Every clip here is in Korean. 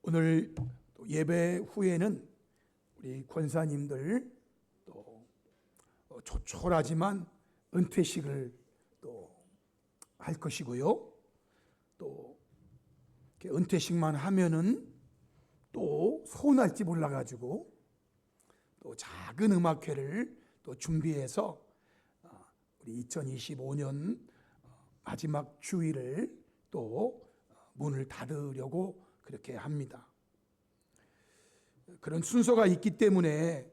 오늘 또 예배 후에는 우리 권사님들 또 조촐하지만 은퇴식을 또 할 것이고요. 또 이렇게 은퇴식만 하면은 또 서운할지 몰라가지고 또 작은 음악회를 또 준비해서 우리 2025년 마지막 주일을 또 문을 닫으려고 그렇게 합니다. 그런 순서가 있기 때문에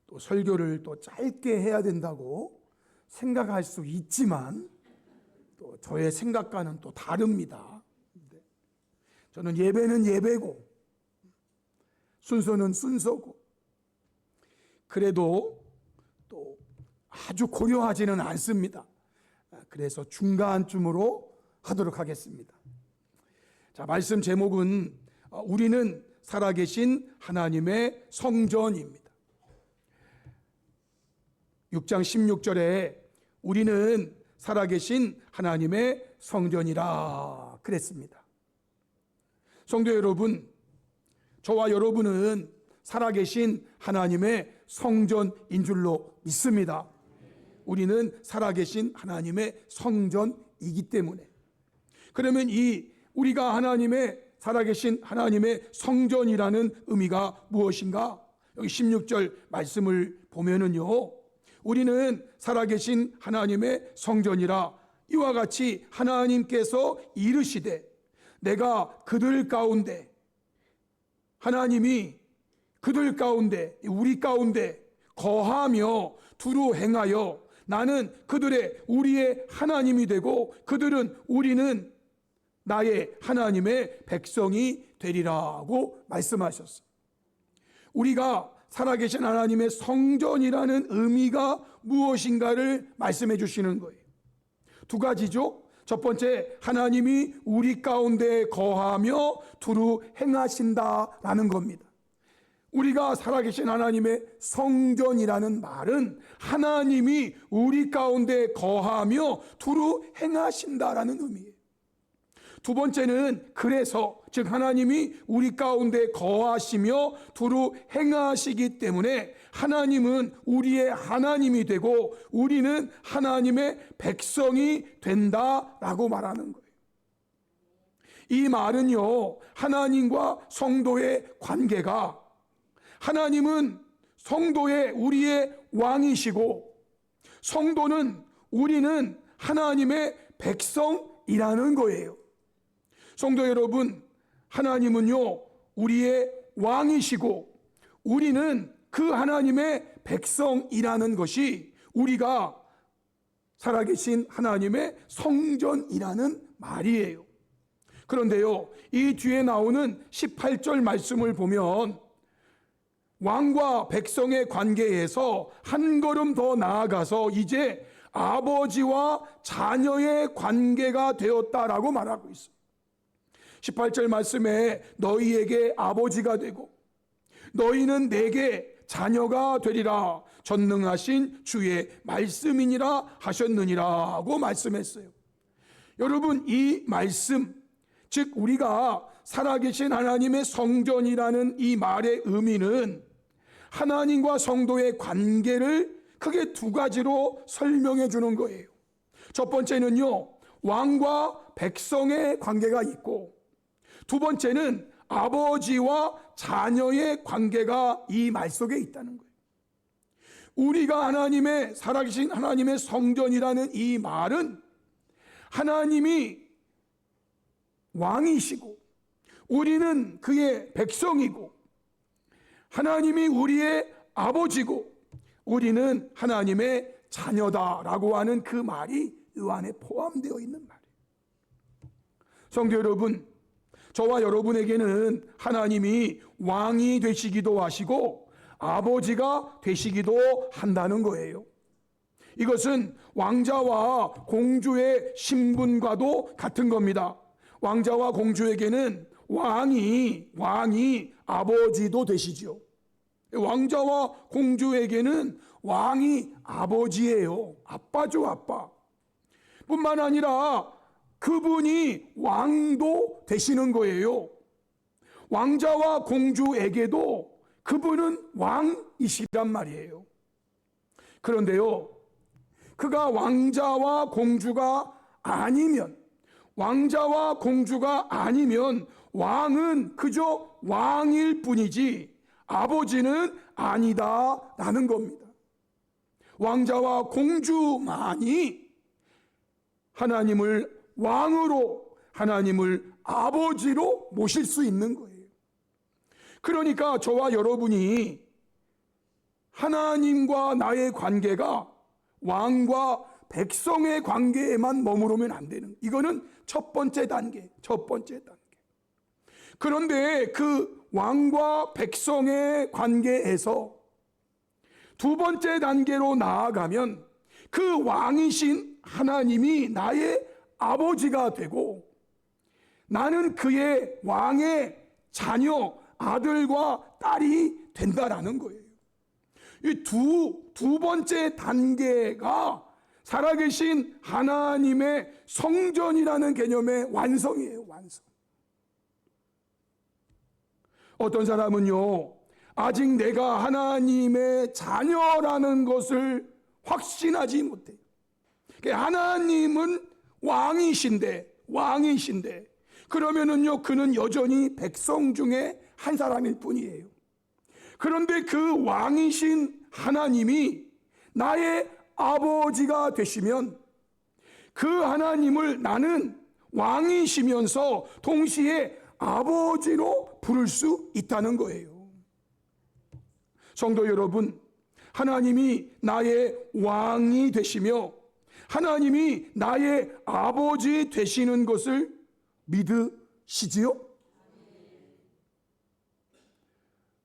또 설교를 또 짧게 해야 된다고 생각할 수 있지만 또 저의 생각과는 또 다릅니다. 저는 예배는 예배고 순서는 순서고 그래도 또 아주 고려하지는 않습니다. 그래서 중간쯤으로 하도록 하겠습니다. 자, 말씀 제목은 우리는 살아계신 하나님의 성전입니다. 6장 16절에 우리는 살아계신 하나님의 성전이라 그랬습니다. 성도 여러분, 저와 여러분은 살아계신 하나님의 성전인 줄로 믿습니다. 우리는 살아계신 하나님의 성전이기 때문에. 그러면 우리가 하나님의 살아계신 하나님의 성전이라는 의미가 무엇인가? 여기 16절 말씀을 보면은요, 우리는 살아계신 하나님의 성전이라 이와 같이 하나님께서 이르시되 내가 그들 가운데, 하나님이 그들 가운데, 우리 가운데 거하며 두루 행하여 나는 우리의 하나님이 되고 우리는 나의 하나님의 백성이 되리라고 말씀하셨어요. 우리가 살아계신 하나님의 성전이라는 의미가 무엇인가를 말씀해 주시는 거예요. 두 가지죠. 첫 번째, 하나님이 우리 가운데 거하며 두루 행하신다라는 겁니다. 우리가 살아계신 하나님의 성전이라는 말은 하나님이 우리 가운데 거하며 두루 행하신다라는 의미예요. 두 번째는 그래서, 즉 하나님이 우리 가운데 거하시며 두루 행하시기 때문에 하나님은 우리의 하나님이 되고 우리는 하나님의 백성이 된다라고 말하는 거예요. 이 말은요, 하나님과 성도의 관계가, 하나님은 성도의 우리의 왕이시고 우리는 하나님의 백성이라는 거예요. 성도 여러분, 하나님은요 우리의 왕이시고 우리는 그 하나님의 백성이라는 것이 우리가 살아계신 하나님의 성전이라는 말이에요. 그런데요, 이 뒤에 나오는 18절 말씀을 보면 왕과 백성의 관계에서 한 걸음 더 나아가서 이제 아버지와 자녀의 관계가 되었다라고 말하고 있어요. 18절 말씀에 너희에게 아버지가 되고 너희는 내게 자녀가 되리라 전능하신 주의 말씀이니라 하셨느니라고 말씀했어요. 여러분, 이 말씀, 즉 우리가 살아계신 하나님의 성전이라는 이 말의 의미는 하나님과 성도의 관계를 크게 두 가지로 설명해 주는 거예요. 첫 번째는요, 왕과 백성의 관계가 있고, 두 번째는 아버지와 자녀의 관계가 이 말 속에 있다는 거예요. 우리가 살아계신 하나님의 성전이라는 이 말은 하나님이 왕이시고 우리는 그의 백성이고 하나님이 우리의 아버지고 우리는 하나님의 자녀다라고 하는 그 말이 이 안에 포함되어 있는 말이에요. 성도 여러분, 저와 여러분에게는 하나님이 왕이 되시기도 하시고 아버지가 되시기도 한다는 거예요. 이것은 왕자와 공주의 신분과도 같은 겁니다. 왕자와 공주에게는 왕이 아버지도 되시죠. 왕자와 공주에게는 왕이 아버지예요. 아빠죠, 아빠. 뿐만 아니라 그분이 왕도 되시는 거예요. 왕자와 공주에게도 그분은 왕이시란 말이에요. 그런데요, 그가 왕자와 공주가 아니면, 왕자와 공주가 아니면 왕은 그저 왕일 뿐이지 아버지는 아니다라는 겁니다. 왕자와 공주만이 하나님을 왕으로, 하나님을 아버지로 모실 수 있는 거예요. 그러니까 저와 여러분이 하나님과 나의 관계가 왕과 백성의 관계에만 머무르면 안 되는, 이거는 첫 번째 단계. 그런데 그 왕과 백성의 관계에서 두 번째 단계로 나아가면 그 왕이신 하나님이 나의 아버지가 되고 나는 그의 왕의 자녀, 아들과 딸이 된다라는 거예요. 이 두 번째 단계가 살아계신 하나님의 성전이라는 개념의 완성이에요. 완성. 어떤 사람은요, 아직 내가 하나님의 자녀라는 것을 확신하지 못해요. 하나님은 왕이신데 그러면은요, 그는 여전히 백성 중에 한 사람일 뿐이에요. 그런데 그 왕이신 하나님이 나의 아버지가 되시면 그 하나님을 나는 왕이시면서 동시에 아버지로 부를 수 있다는 거예요. 성도 여러분, 하나님이 나의 왕이 되시며 하나님이 나의 아버지 되시는 것을 믿으시지요?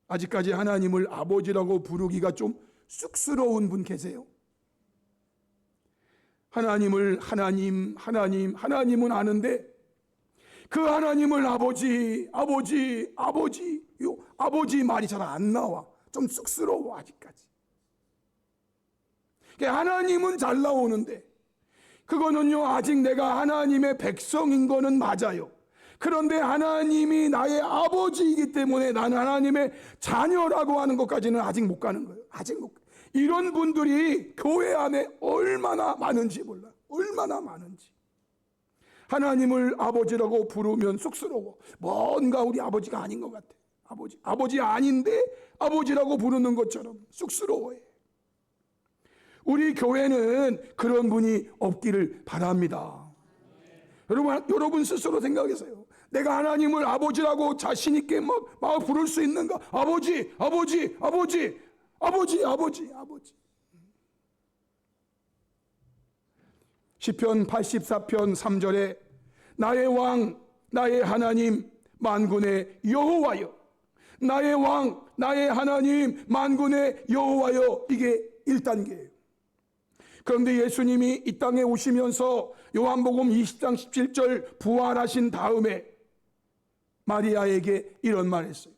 아직까지 하나님을 아버지라고 부르기가 좀 쑥스러운 분 계세요? 하나님을 하나님은 아는데 그 하나님을 아버지 말이 잘 안 나와. 좀 쑥스러워 아직까지. 하나님은 잘 나오는데 그거는요, 아직 내가 하나님의 백성인 거는 맞아요. 그런데 하나님이 나의 아버지이기 때문에 나는 하나님의 자녀라고 하는 것까지는 아직 못 가는 거예요. 아직 못. 이런 분들이 교회 안에 얼마나 많은지 몰라. 얼마나 많은지. 하나님을 아버지라고 부르면 쑥스러워. 뭔가 우리 아버지가 아닌 것 같아. 아버지 아닌데 아버지라고 부르는 것처럼 쑥스러워해. 우리 교회는 그런 분이 없기를 바랍니다. 여러분 스스로 생각하세요. 내가 하나님을 아버지라고 자신 있게 막 부를 수 있는가? 아버지. 시편 84편 3절에 나의 왕, 나의 하나님, 만군의 여호와여. 나의 왕, 나의 하나님, 만군의 여호와여. 이게 1단계예요. 그런데 예수님이 이 땅에 오시면서 요한복음 20장 17절 부활하신 다음에 마리아에게 이런 말 했어요.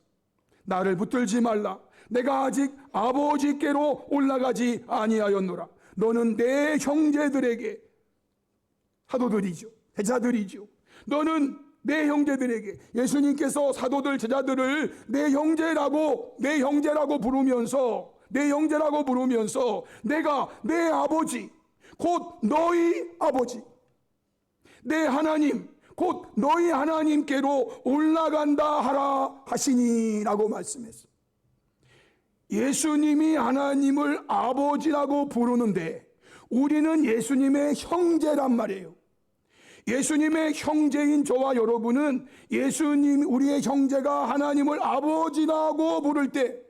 나를 붙들지 말라. 내가 아직 아버지께로 올라가지 아니하였노라. 너는 내 형제들에게, 사도들이죠, 제자들이죠. 너는 내 형제들에게, 예수님께서 사도들, 제자들을 내 형제라고 부르면서 내가 내 아버지, 곧 너희 아버지, 내 하나님, 곧 너희 하나님께로 올라간다 하라 하시니라고 말씀했어요. 예수님이 하나님을 아버지라고 부르는데 우리는 예수님의 형제란 말이에요. 예수님의 형제인 저와 여러분은 우리의 형제가 하나님을 아버지라고 부를 때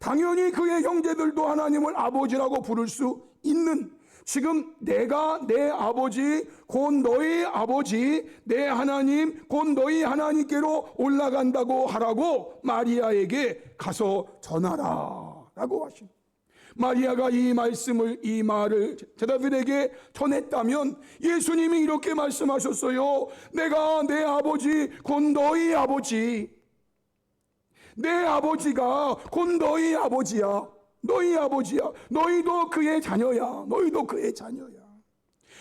당연히 그의 형제들도 하나님을 아버지라고 부를 수 있는, 지금 내가 내 아버지 곧 너희 아버지, 내 하나님 곧 너희 하나님께로 올라간다고 하라고 마리아에게 가서 전하라 라고 하십니다. 마리아가 이 말을 제자들에게 전했다면 예수님이 이렇게 말씀하셨어요. 내가 내 아버지 곧 너희 아버지, 내 아버지가 곧 너희 아버지야. 너희도 그의 자녀야.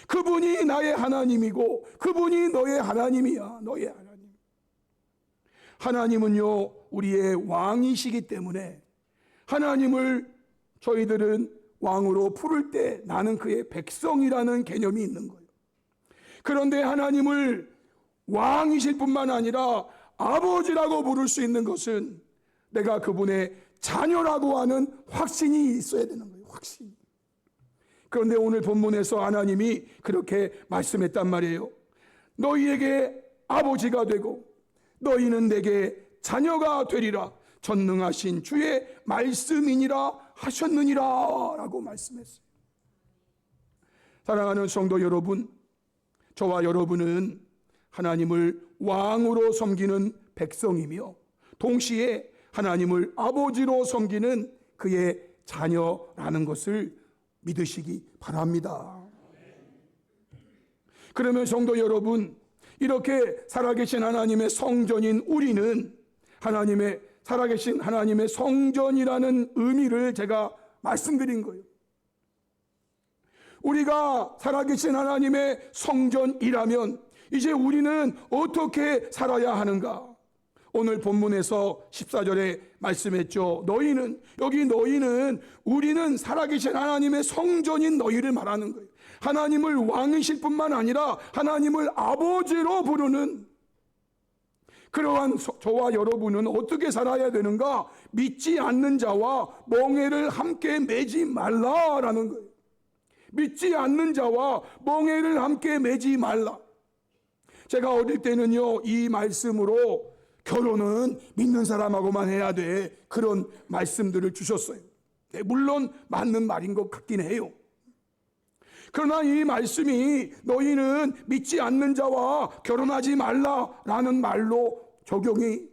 그분이 나의 하나님이고 그분이 너의 하나님이야. 너의 하나님. 하나님은요 우리의 왕이시기 때문에 하나님을 저희들은 왕으로 부를 때 나는 그의 백성이라는 개념이 있는 거예요. 그런데 하나님을 왕이실 뿐만 아니라 아버지라고 부를 수 있는 것은 내가 그분의 자녀라고 하는 확신이 있어야 되는 거예요. 확신. 그런데 오늘 본문에서 하나님이 그렇게 말씀했단 말이에요. 너희에게 아버지가 되고 너희는 내게 자녀가 되리라. 전능하신 주의 말씀이니라 하셨느니라 라고 말씀했어요. 사랑하는 성도 여러분, 저와 여러분은 하나님을 왕으로 섬기는 백성이며 동시에 하나님을 아버지로 섬기는 그의 자녀라는 것을 믿으시기 바랍니다. 그러면 성도 여러분, 이렇게 살아계신 하나님의 성전인 우리는 하나님의 살아계신 하나님의 성전이라는 의미를 제가 말씀드린 거예요. 우리가 살아계신 하나님의 성전이라면 이제 우리는 어떻게 살아야 하는가? 오늘 본문에서 14절에 말씀했죠. 너희는, 여기 너희는, 우리는 살아계신 하나님의 성전인 너희를 말하는 거예요. 하나님을 왕이실 뿐만 아니라 하나님을 아버지로 부르는 그러한 저와 여러분은 어떻게 살아야 되는가? 믿지 않는 자와 멍에를 함께 매지 말라라는 거예요. 믿지 않는 자와 멍에를 함께 매지 말라. 제가 어릴 때는요, 이 말씀으로 결혼은 믿는 사람하고만 해야 돼, 그런 말씀들을 주셨어요. 물론 맞는 말인 것 같긴 해요. 그러나 이 말씀이 너희는 믿지 않는 자와 결혼하지 말라라는 말로 적용이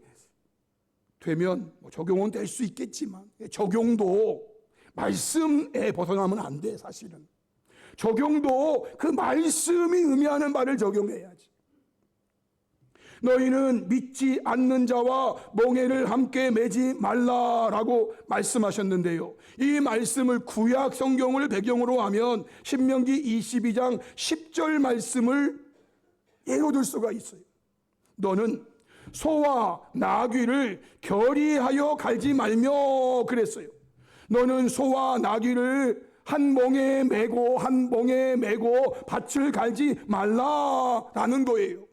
되면 적용은 될 수 있겠지만 적용도 말씀에 벗어나면 안 돼. 사실은 적용도 그 말씀이 의미하는 바를 적용해야지. 너희는 믿지 않는 자와 멍에를 함께 매지 말라라고 말씀하셨는데요, 이 말씀을 구약 성경을 배경으로 하면 신명기 22장 10절 말씀을 예로 들 수가 있어요. 너는 소와 나귀를 결의하여 갈지 말며 그랬어요. 너는 소와 나귀를 한 멍에 매고 한 멍에 매고 밭을 갈지 말라라는 거예요.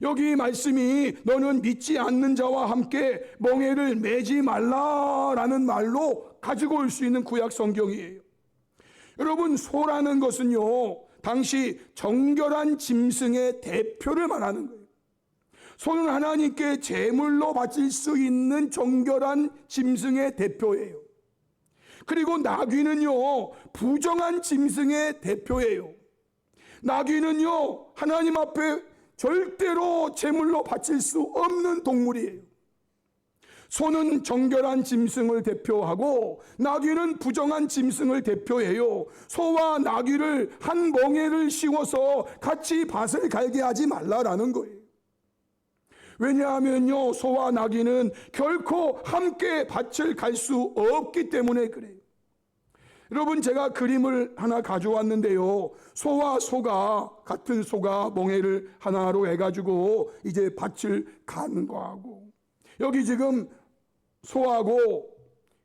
여기 말씀이 너는 믿지 않는 자와 함께 멍에를 매지 말라라는 말로 가지고 올 수 있는 구약 성경이에요. 여러분, 소라는 것은요, 당시 정결한 짐승의 대표를 말하는 거예요. 소는 하나님께 제물로 바칠 수 있는 정결한 짐승의 대표예요. 그리고 나귀는요, 부정한 짐승의 대표예요. 나귀는요, 하나님 앞에 절대로 제물로 바칠 수 없는 동물이에요. 소는 정결한 짐승을 대표하고 나귀는 부정한 짐승을 대표해요. 소와 나귀를 한 멍에를 씌워서 같이 밭을 갈게 하지 말라라는 거예요. 왜냐하면요, 소와 나귀는 결코 함께 밭을 갈 수 없기 때문에 그래요. 여러분, 제가 그림을 하나 가져왔는데요, 소와 소가, 같은 소가 멍에를 하나로 해가지고 이제 밭을 가는 거하고, 여기 지금 소하고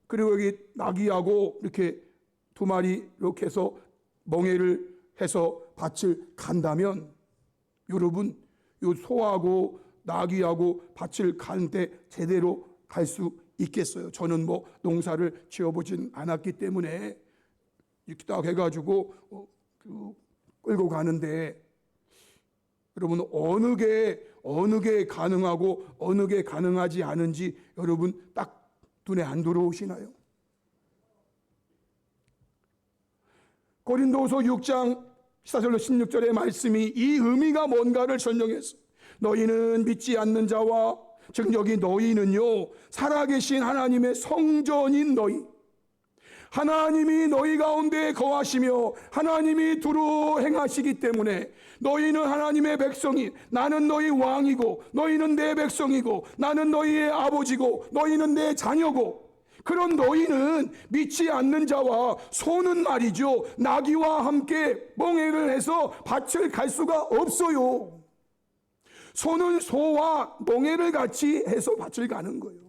그리고 여기 나귀하고 이렇게 두 마리 이렇게 해서 멍에를 해서 밭을 간다면, 여러분, 이 소하고 나귀하고 밭을 가는데 제대로 갈 수 있겠어요? 저는 뭐 농사를 지어보진 않았기 때문에 이렇게 딱 해가지고 끌고 가는데, 여러분, 어느 게 가능하고 어느 게 가능하지 않은지 여러분 딱 눈에 안 들어오시나요? 고린도후서 6장 14절로 16절의 말씀이 이 의미가 뭔가를 설명했어. 너희는 믿지 않는 자와, 즉 여기 너희는요, 살아계신 하나님의 성전인 너희, 하나님이 너희 가운데 거하시며 하나님이 두루 행하시기 때문에 너희는 하나님의 백성이, 나는 너희 왕이고 너희는 내 백성이고 나는 너희의 아버지고 너희는 내 자녀고, 그런 너희는 믿지 않는 자와 소는 말이죠, 나귀와 함께 멍에를 해서 밭을 갈 수가 없어요. 소는 소와 멍에를 같이 해서 밭을 가는 거예요.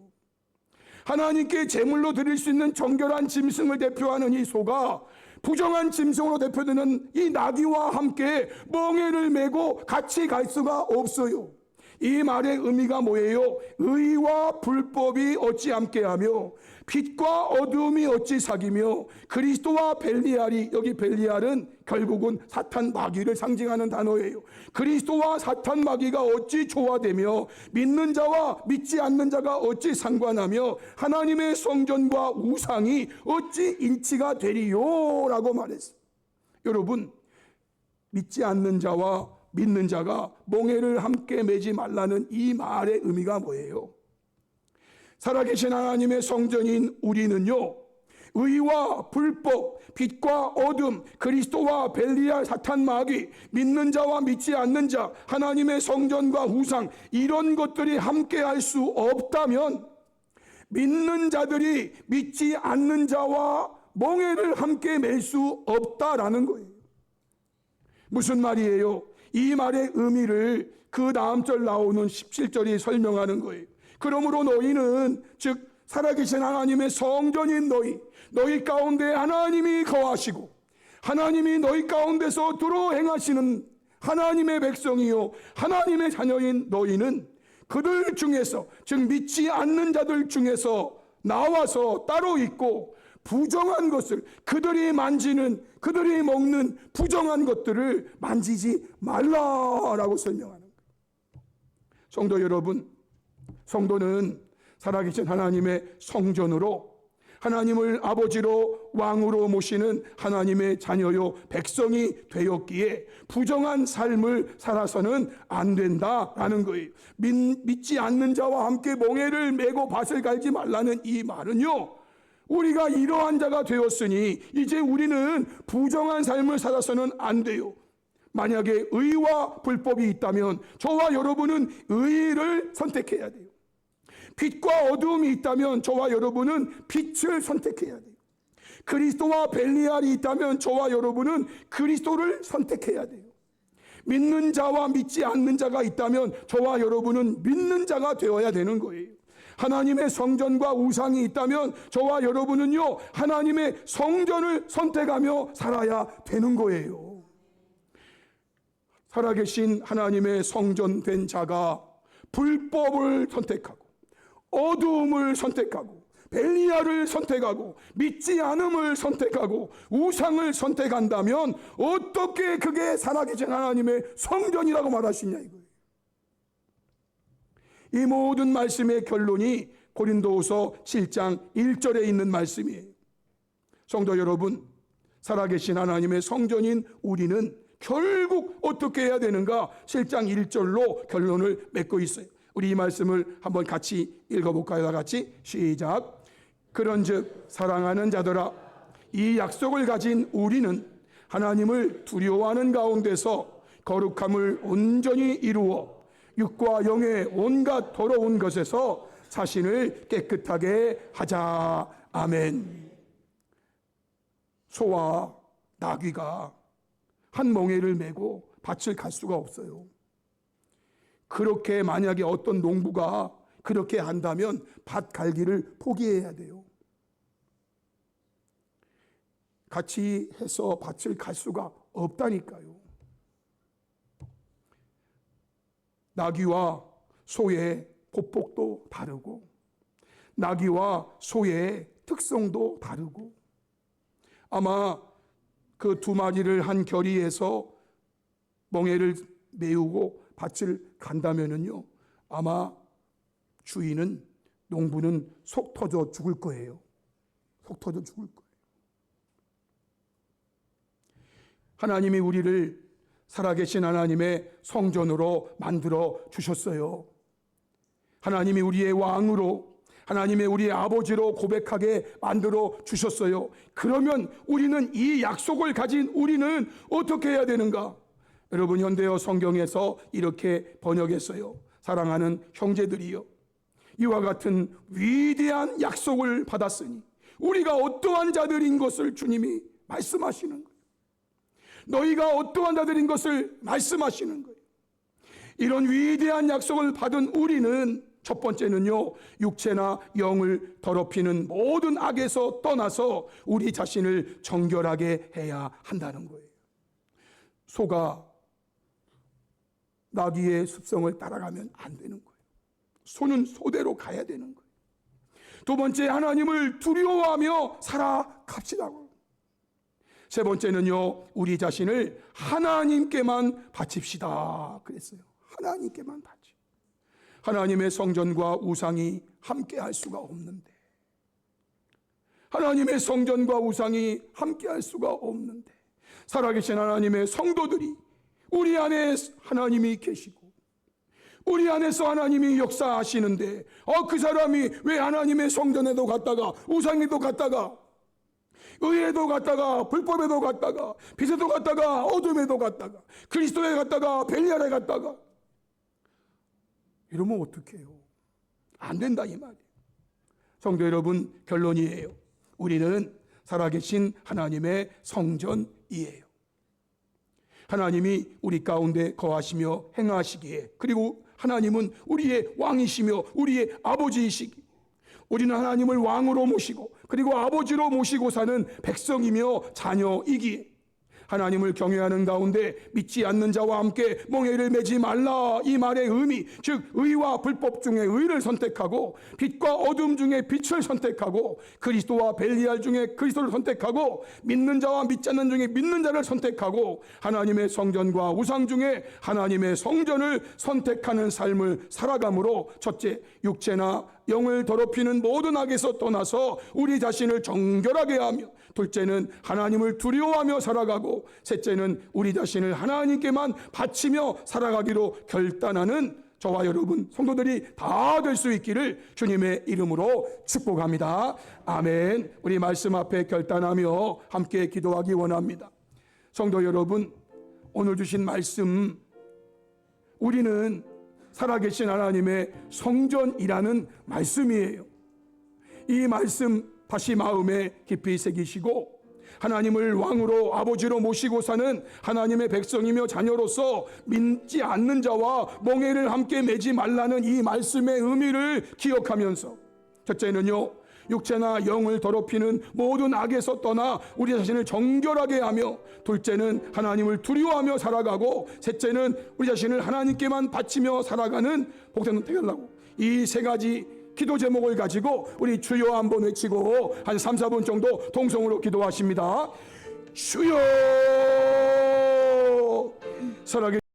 하나님께 제물로 드릴 수 있는 정결한 짐승을 대표하는 이 소가 부정한 짐승으로 대표되는 이 나귀와 함께 멍에를 메고 같이 갈 수가 없어요. 이 말의 의미가 뭐예요? 의와 불법이 어찌 함께하며 빛과 어두움이 어찌 사귀며 그리스도와 벨리알이, 여기 벨리알은 결국은 사탄 마귀를 상징하는 단어예요. 그리스도와 사탄 마귀가 어찌 조화되며 믿는 자와 믿지 않는 자가 어찌 상관하며 하나님의 성전과 우상이 어찌 일치가 되리요 라고 말했어요. 여러분, 믿지 않는 자와 믿는 자가 멍에를 함께 매지 말라는 이 말의 의미가 뭐예요? 살아계신 하나님의 성전인 우리는요, 의와 불법, 빛과 어둠, 그리스도와 벨리알, 사탄 마귀, 믿는 자와 믿지 않는 자, 하나님의 성전과 우상, 이런 것들이 함께 할 수 없다면 믿는 자들이 믿지 않는 자와 멍에를 함께 맬 수 없다라는 거예요. 무슨 말이에요? 이 말의 의미를 그 다음 절 나오는 17절이 설명하는 거예요. 그러므로 너희는, 즉 살아계신 하나님의 성전인 너희 가운데 하나님이 거하시고 하나님이 너희 가운데서 두루 행하시는 하나님의 백성이요 하나님의 자녀인 너희는 그들 중에서, 즉 믿지 않는 자들 중에서 나와서 따로 있고 부정한 것을, 그들이 만지는, 그들이 먹는 부정한 것들을 만지지 말라라고 설명하는 거예요. 성도 여러분, 성도는 살아계신 하나님의 성전으로 하나님을 아버지로 왕으로 모시는 하나님의 자녀요 백성이 되었기에 부정한 삶을 살아서는 안 된다라는 거예요. 믿지 않는 자와 함께 멍에를 메고 밭을 갈지 말라는 이 말은요, 우리가 이러한 자가 되었으니 이제 우리는 부정한 삶을 살아서는 안 돼요. 만약에 의와 불법이 있다면 저와 여러분은 의를 선택해야 돼요. 빛과 어두움이 있다면 저와 여러분은 빛을 선택해야 돼요. 그리스도와 벨리알이 있다면 저와 여러분은 그리스도를 선택해야 돼요. 믿는 자와 믿지 않는 자가 있다면 저와 여러분은 믿는 자가 되어야 되는 거예요. 하나님의 성전과 우상이 있다면 저와 여러분은요, 하나님의 성전을 선택하며 살아야 되는 거예요. 살아계신 하나님의 성전된 자가 불법을 선택하고 어두움을 선택하고 벨리알을 선택하고 믿지 않음을 선택하고 우상을 선택한다면 어떻게 그게 살아계신 하나님의 성전이라고 말할 수 있냐 이거예요. 이 모든 말씀의 결론이 고린도후서 7장 1절에 있는 말씀이에요. 성도 여러분, 살아계신 하나님의 성전인 우리는 결국 어떻게 해야 되는가? 7장 1절로 결론을 맺고 있어요. 우리 이 말씀을 한번 같이 읽어볼까요? 다 같이 시작. 그런즉 사랑하는 자들아, 이 약속을 가진 우리는 하나님을 두려워하는 가운데서 거룩함을 온전히 이루어 육과 영의 온갖 더러운 것에서 자신을 깨끗하게 하자. 아멘. 소와 나귀가 한 멍에를 메고 밭을 갈 수가 없어요. 그렇게 만약에 어떤 농부가 그렇게 한다면 밭 갈기를 포기해야 돼요. 같이 해서 밭을 갈 수가 없다니까요. 나귀와 소의 보폭도 다르고 나귀와 소의 특성도 다르고 아마 그 두 마리를 한 결의에서 멍에를 메우고 밭을 간다면은요, 아마 주인은, 농부는 속 터져 죽을 거예요. 속 터져 죽을 거예요. 하나님이 우리를 살아계신 하나님의 성전으로 만들어 주셨어요. 하나님이 우리의 왕으로, 하나님의 우리의 아버지로 고백하게 만들어 주셨어요. 그러면 우리는, 이 약속을 가진 우리는 어떻게 해야 되는가? 여러분, 현대어 성경에서 이렇게 번역했어요. 사랑하는 형제들이여, 이와 같은 위대한 약속을 받았으니 우리가 어떠한 자들인 것을 주님이 말씀하시는 거예요. 너희가 어떠한 자들인 것을 말씀하시는 거예요. 이런 위대한 약속을 받은 우리는 첫 번째는요, 육체나 영을 더럽히는 모든 악에서 떠나서 우리 자신을 정결하게 해야 한다는 거예요. 소가 나귀의 습성을 따라가면 안 되는 거예요. 소는 소대로 가야 되는 거예요. 두 번째, 하나님을 두려워하며 살아갑시다고. 세 번째는요, 우리 자신을 하나님께만 바칩시다 그랬어요. 하나님께만 바치. 하나님의 성전과 우상이 함께 할 수가 없는데, 하나님의 성전과 우상이 함께 할 수가 없는데, 살아계신 하나님의 성도들이 우리 안에 하나님이 계시고 우리 안에서 하나님이 역사하시는데, 그 사람이 왜 하나님의 성전에도 갔다가 우상에도 갔다가 의에도 갔다가 불법에도 갔다가 빛에도 갔다가 어둠에도 갔다가 그리스도에 갔다가 벨리알에 갔다가 이러면 어떡해요? 안 된다 이 말이에요. 성도 여러분, 결론이에요. 우리는 살아계신 하나님의 성전이에요. 하나님이 우리 가운데 거하시며 행하시기에, 그리고 하나님은 우리의 왕이시며 우리의 아버지이시기, 우리는 하나님을 왕으로 모시고 그리고 아버지로 모시고 사는 백성이며 자녀이기에, 하나님을 경외하는 가운데 믿지 않는 자와 함께 멍에를 매지 말라 이 말의 의미, 즉 의와 불법 중에 의를 선택하고 빛과 어둠 중에 빛을 선택하고 그리스도와 벨리알 중에 그리스도를 선택하고 믿는 자와 믿지 않는 중에 믿는 자를 선택하고 하나님의 성전과 우상 중에 하나님의 성전을 선택하는 삶을 살아감으로, 첫째, 육체나 영을 더럽히는 모든 악에서 떠나서 우리 자신을 정결하게 하며, 둘째는 하나님을 두려워하며 살아가고, 셋째는 우리 자신을 하나님께만 바치며 살아가기로 결단하는 저와 여러분 성도들이 다 될 수 있기를 주님의 이름으로 축복합니다. 아멘. 우리 말씀 앞에 결단하며 함께 기도하기 원합니다. 성도 여러분, 오늘 주신 말씀, 우리는 살아계신 하나님의 성전이라는 말씀이에요. 이 말씀 다시 마음에 깊이 새기시고, 하나님을 왕으로 아버지로 모시고 사는 하나님의 백성이며 자녀로서 믿지 않는 자와 멍에를 함께 매지 말라는 이 말씀의 의미를 기억하면서, 첫째는요, 육체나 영을 더럽히는 모든 악에서 떠나 우리 자신을 정결하게 하며, 둘째는 하나님을 두려워하며 살아가고, 셋째는 우리 자신을 하나님께만 바치며 살아가는 복된 선택을 하고, 이 세 가지 기도 제목을 가지고 우리 주여 한번 외치고 한 3, 4분 정도 동성으로 기도하십니다. 주여, 살아계신